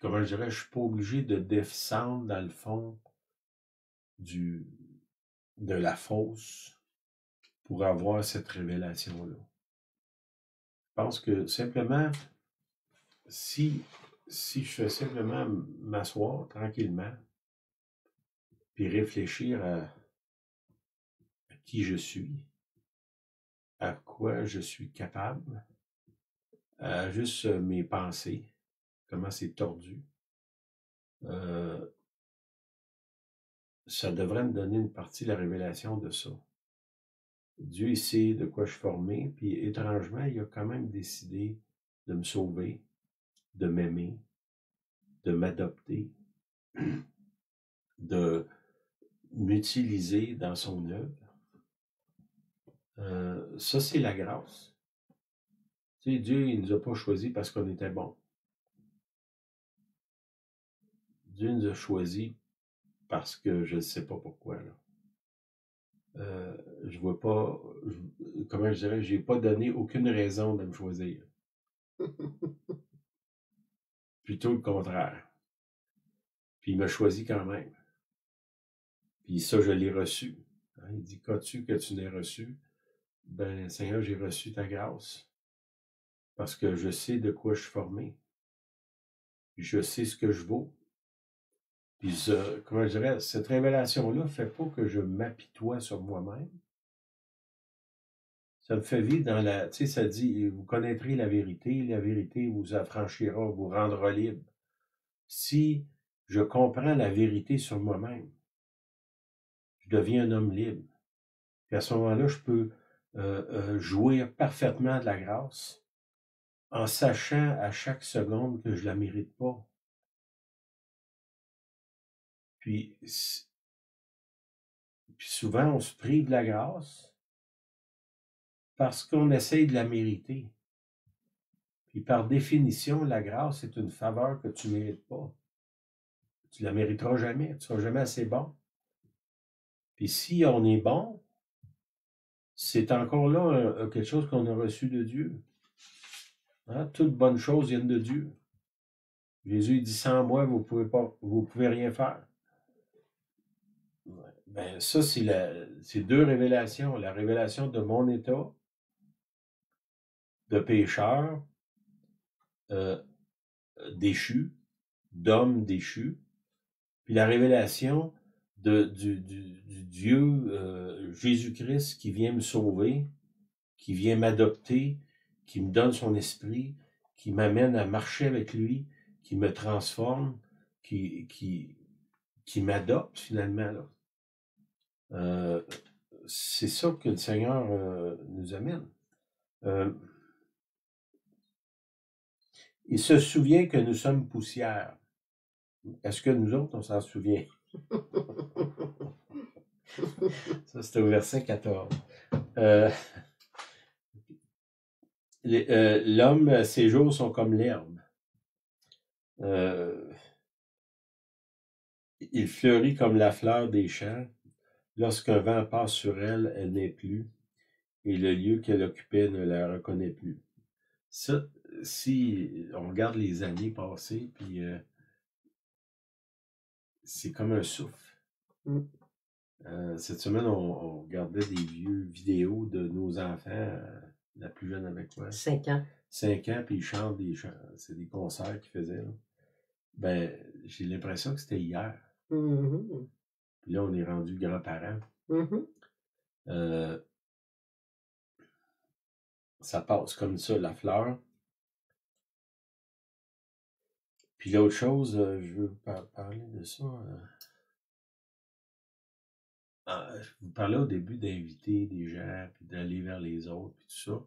comment je dirais, je suis pas obligé de descendre dans le fond de la fosse pour avoir cette révélation-là. Je pense que simplement, si je fais simplement m'asseoir tranquillement, puis réfléchir à qui je suis, à quoi je suis capable, à juste mes pensées, comment c'est tordu, ça devrait me donner une partie de la révélation de ça. Dieu, il sait de quoi je suis formé, puis étrangement, il a quand même décidé de me sauver, de m'aimer, de m'adopter, de m'utiliser dans son œuvre. Ça, c'est la grâce. Tu sais, Dieu, il ne nous a pas choisis parce qu'on était bons. Dieu nous a choisis parce que je ne sais pas pourquoi, là. Je vois pas, comment je dirais, j'ai pas donné aucune raison de me choisir. Plutôt le contraire. Puis il m'a choisi quand même. Puis ça, je l'ai reçu. Hein, il dit, qu'as-tu que tu n'aies reçu? Ben, Seigneur, j'ai reçu ta grâce. Parce que je sais de quoi je suis formé. Puis je sais ce que je vaux. Puis, comment je dirais, cette révélation-là ne fait pas que je m'apitoie sur moi-même. Ça me fait vivre dans la... Tu sais, ça dit, vous connaîtrez la vérité vous affranchira, vous rendra libre. Si je comprends la vérité sur moi-même, je deviens un homme libre. Puis à ce moment-là, je peux jouir parfaitement de la grâce en sachant à chaque seconde que je ne la mérite pas. Puis souvent, on se prive de la grâce parce qu'on essaye de la mériter. Puis par définition, la grâce est une faveur que tu ne mérites pas. Tu ne la mériteras jamais. Tu ne seras jamais assez bon. Puis si on est bon, c'est encore là quelque chose qu'on a reçu de Dieu. Hein? Toutes bonnes choses viennent de Dieu. Jésus dit, sans moi, vous pouvez rien faire. Ben, ça, c'est deux révélations. La révélation de mon état de pécheur déchu, d'homme déchu, puis la révélation du Dieu Jésus-Christ qui vient me sauver, qui vient m'adopter, qui me donne son esprit, qui m'amène à marcher avec lui, qui me transforme, qui m'adopte finalement. Là. C'est ça que le Seigneur nous amène. Il se souvient que nous sommes poussière. Est-ce que nous autres, on s'en souvient? Ça, c'était au verset 14. L'homme, ses jours sont comme l'herbe. Il fleurit comme la fleur des champs. Lorsqu'un vent passe sur elle, elle n'est plus, et le lieu qu'elle occupait ne la reconnaît plus. Ça, si on regarde les années passées, puis c'est comme un souffle. Cette semaine, on regardait des vieux vidéos de nos enfants, la plus jeune avec moi. 5 ans. 5 ans, puis ils chantent des chants. C'est des concerts qu'ils faisaient. Là. Ben, j'ai l'impression que c'était hier. Mm-hmm. Puis là, on est rendu grands-parents. Mm-hmm. Ça passe comme ça, la fleur. Puis l'autre chose, je veux parler de ça. Je vous parlais au début d'inviter des gens, puis d'aller vers les autres, puis tout ça.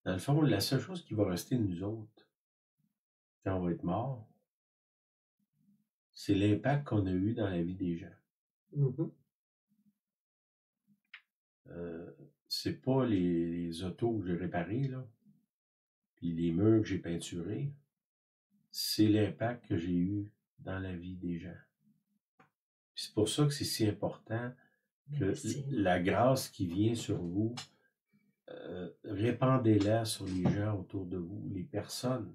Dans le fond, la seule chose qui va rester de nous autres, quand on va être mort, c'est l'impact qu'on a eu dans la vie des gens. Mm-hmm. C'est pas les autos que j'ai réparées, là, puis les murs que j'ai peinturés. C'est l'impact que j'ai eu dans la vie des gens. Puis c'est pour ça que c'est si important que la grâce qui vient sur vous, répandez-la sur les gens autour de vous, les personnes.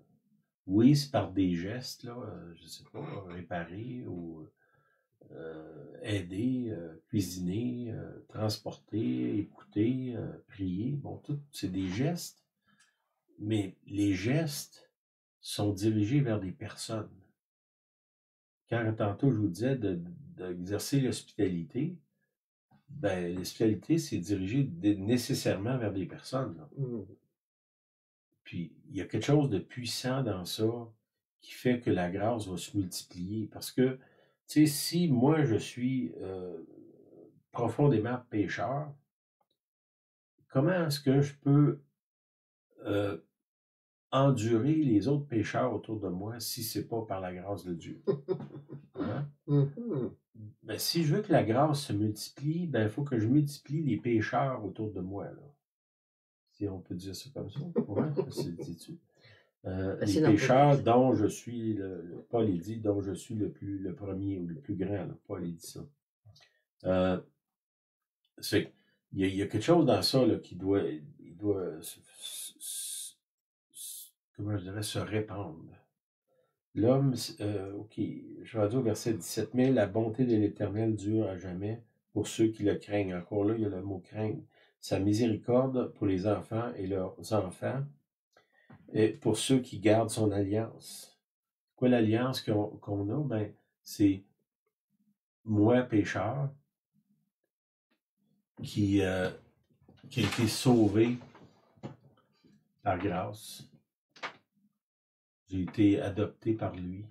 Oui, c'est par des gestes, là, je sais pas, réparer ou aider, cuisiner, transporter, écouter, prier. Bon, tout, c'est des gestes, mais les gestes sont dirigés vers des personnes. Quand tantôt je vous disais d'exercer l'hospitalité, ben, l'hospitalité, c'est dirigé nécessairement vers des personnes. Là. Puis, il y a quelque chose de puissant dans ça qui fait que la grâce va se multiplier. Parce que, tu sais, si moi, je suis profondément pécheur, comment est-ce que je peux endurer les autres pécheurs autour de moi si ce n'est pas par la grâce de Dieu? Hein? Ben, si je veux que la grâce se multiplie, ben, il faut que je multiplie les pécheurs autour de moi. Là. Si on peut dire ça comme ça. Ouais, c'est dit-tu. Les pécheurs dont je suis, Paul dit, dont je suis le premier ou le plus grand. Là. Paul dit ça. Il y a quelque chose dans ça là, qui doit comment je dirais, se répandre. L'homme, OK, je vais dire au verset 17, mais la bonté de l'Éternel dure à jamais pour ceux qui le craignent. Encore là, il y a le mot craindre. Sa miséricorde pour les enfants et leurs enfants, et pour ceux qui gardent son alliance. Quoi l'alliance qu'on a? Ben, c'est moi, pécheur, qui a été sauvé par grâce. J'ai été adopté par lui.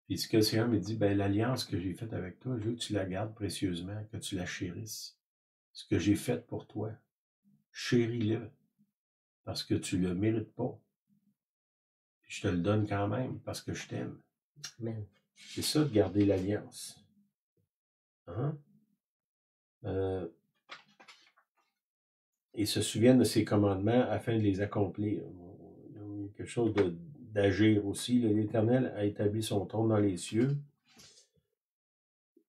Puis ce que le Seigneur me dit, ben l'alliance que j'ai faite avec toi, je veux que tu la gardes précieusement, que tu la chérisses. Ce que j'ai fait pour toi, chéris-le, parce que tu ne le mérites pas. Puis je te le donne quand même, parce que je t'aime. Amen. C'est ça de garder l'alliance. Hein? Et se souviennent de ses commandements afin de les accomplir. Il y a quelque chose d'agir aussi. L'Éternel a établi son trône dans les cieux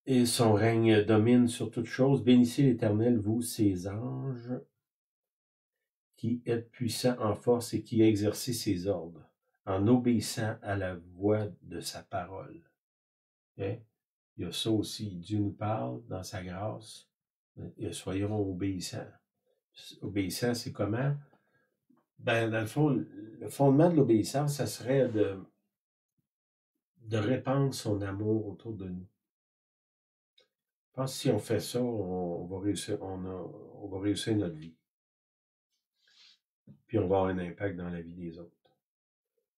et son règne domine sur toutes choses. Bénissez l'Éternel, vous, ses anges, qui êtes puissants en force et qui exercez ses ordres, en obéissant à la voix de sa parole. Okay? Il y a ça aussi. Dieu nous parle dans sa grâce. Et soyons obéissants. Obéissant, c'est comment? Ben, dans le fond, le fondement de l'obéissance, ça serait de répandre son amour autour de nous. Je pense que si on fait ça, on va réussir notre vie. Puis on va avoir un impact dans la vie des autres.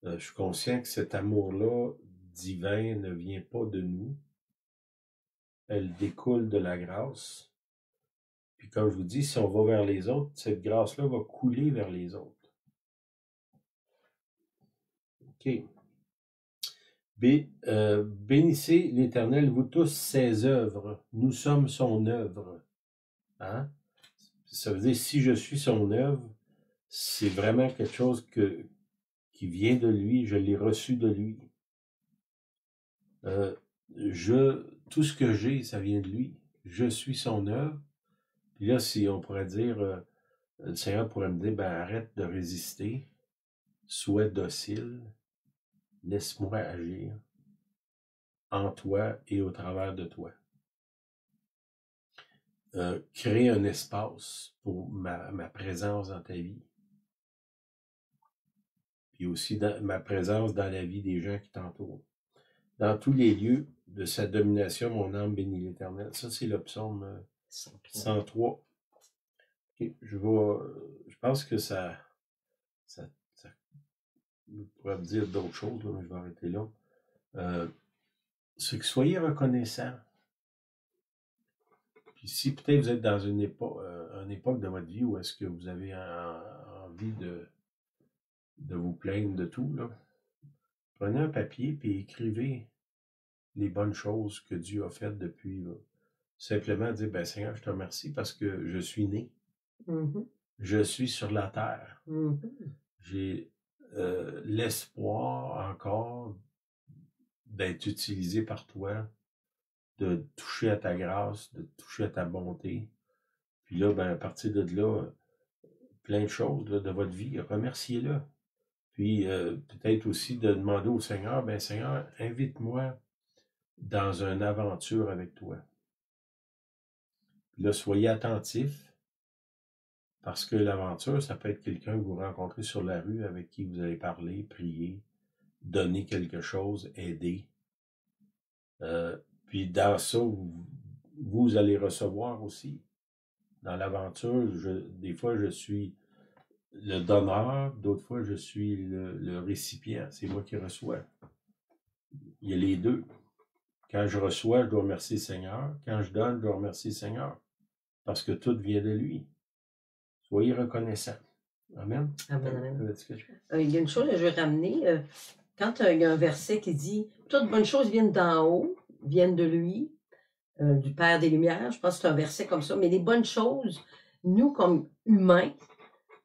Je suis conscient que cet amour-là divin ne vient pas de nous. Elle découle de la grâce. Puis comme je vous dis, si on va vers les autres, cette grâce-là va couler vers les autres. OK. Bénissez l'Éternel, vous tous, ses œuvres. Nous sommes son œuvre. Hein? Ça veut dire, si je suis son œuvre, c'est vraiment quelque chose qui vient de lui, je l'ai reçu de lui. Tout ce que j'ai, ça vient de lui. Je suis son œuvre. Puis là, si on pourrait dire, le Seigneur pourrait me dire, ben arrête de résister, sois docile, laisse-moi agir en toi et au travers de toi. Crée un espace pour ma présence dans ta vie. Puis aussi ma présence dans la vie des gens qui t'entourent. Dans tous les lieux de sa domination, mon âme bénit l'Éternel. Ça, c'est le psaume 103. Okay, je pense que ça pourrait me dire d'autres choses, là, mais je vais arrêter là. C'est que soyez reconnaissants. Puis si peut-être vous êtes dans une époque de votre vie où est-ce que vous avez envie de vous plaindre de tout, là, prenez un papier et écrivez les bonnes choses que Dieu a faites depuis. Là. Simplement dire, ben Seigneur, je te remercie parce que je suis né. Mm-hmm. Je suis sur la terre. Mm-hmm. J'ai l'espoir encore d'être utilisé par toi, de toucher à ta grâce, de toucher à ta bonté. Puis là, ben, à partir de là, plein de choses là, de votre vie, remerciez-le. Puis peut-être aussi de demander au Seigneur, ben Seigneur, invite-moi dans une aventure avec toi. Puis là, soyez attentifs, parce que l'aventure, ça peut être quelqu'un que vous rencontrez sur la rue, avec qui vous allez parler, prier, donner quelque chose, aider. Puis dans ça, vous allez recevoir aussi. Dans l'aventure, des fois, je suis le donneur, d'autres fois, je suis le récipient. C'est moi qui reçois. Il y a les deux. Quand je reçois, je dois remercier le Seigneur. Quand je donne, je dois remercier le Seigneur. Parce que tout vient de lui. Soyez reconnaissants. Amen. Amen, amen. Il y a une chose que je vais ramener. Quand il y a un verset qui dit « Toutes bonnes choses viennent d'en haut, viennent de lui, du Père des Lumières », je pense que c'est un verset comme ça, mais les bonnes choses, nous, comme humains,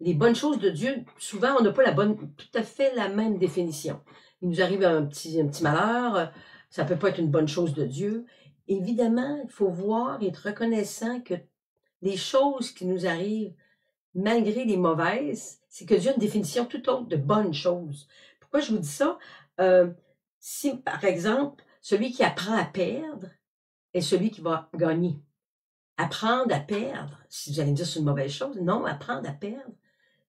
les bonnes choses de Dieu, souvent, on n'a pas tout à fait la même définition. Il nous arrive un petit malheur, ça ne peut pas être une bonne chose de Dieu. Évidemment, il faut voir et être reconnaissant que les choses qui nous arrivent, malgré les mauvaises, c'est que Dieu a une définition tout autre de bonnes choses. Pourquoi je vous dis ça? Si, par exemple, celui qui apprend à perdre est celui qui va gagner. Apprendre à perdre, si vous allez me dire c'est une mauvaise chose, non, apprendre à perdre,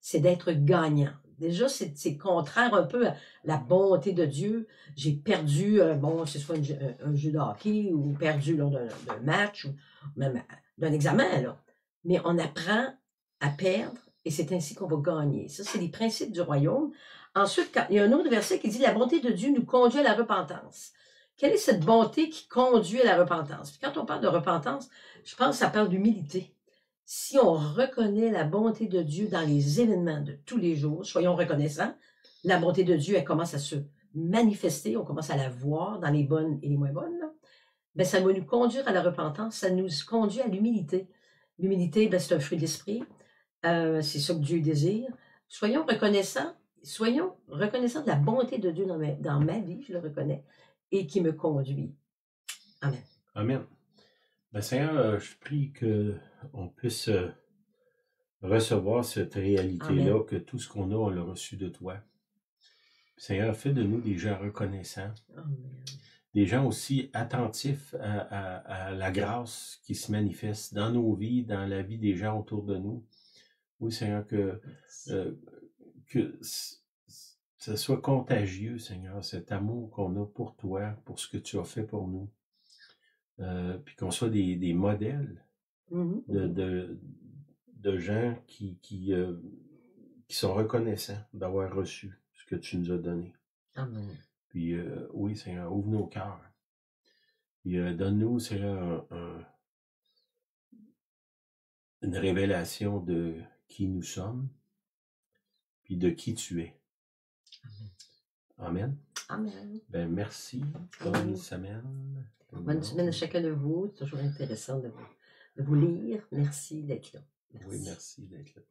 c'est d'être gagnant. Déjà, c'est contraire un peu à la bonté de Dieu. J'ai perdu, bon, c'est soit un jeu de hockey ou perdu lors d'un match ou même d'un examen, là. Mais on apprend à perdre et c'est ainsi qu'on va gagner. Ça, c'est les principes du royaume. Ensuite, il y a un autre verset qui dit « La bonté de Dieu nous conduit à la repentance ». Quelle est cette bonté qui conduit à la repentance? Puis quand on parle de repentance, je pense que ça parle d'humilité. Si on reconnaît la bonté de Dieu dans les événements de tous les jours, soyons reconnaissants, la bonté de Dieu, elle commence à se manifester, on commence à la voir dans les bonnes et les moins bonnes, là. Ben, ça va nous conduire à la repentance, ça nous conduit à l'humilité. L'humilité, ben, c'est un fruit de l'esprit, c'est ça que Dieu désire. Soyons reconnaissants de la bonté de Dieu dans ma vie, je le reconnais, et qui me conduit. Amen. Amen. Ben, Seigneur, je prie qu'on puisse recevoir cette réalité-là, Amen. que tout ce qu'on a, on l'a reçu de toi. Seigneur, fais de nous des gens reconnaissants. Amen. Des gens aussi attentifs à la grâce qui se manifeste dans nos vies, dans la vie des gens autour de nous. Oui, Seigneur, que ce soit contagieux, Seigneur, cet amour qu'on a pour toi, pour ce que tu as fait pour nous. Puis qu'on soit des modèles de gens qui sont reconnaissants d'avoir reçu ce que tu nous as donné. Amen. Puis oui, Seigneur, ouvre nos cœurs. Puis donne-nous, Seigneur, une révélation de qui nous sommes, puis de qui tu es. Amen. Amen. Ben, merci. Bonne semaine. Bonne semaine à chacun de vous. C'est toujours intéressant de vous lire. Merci d'être là. Merci. Oui, merci d'être là.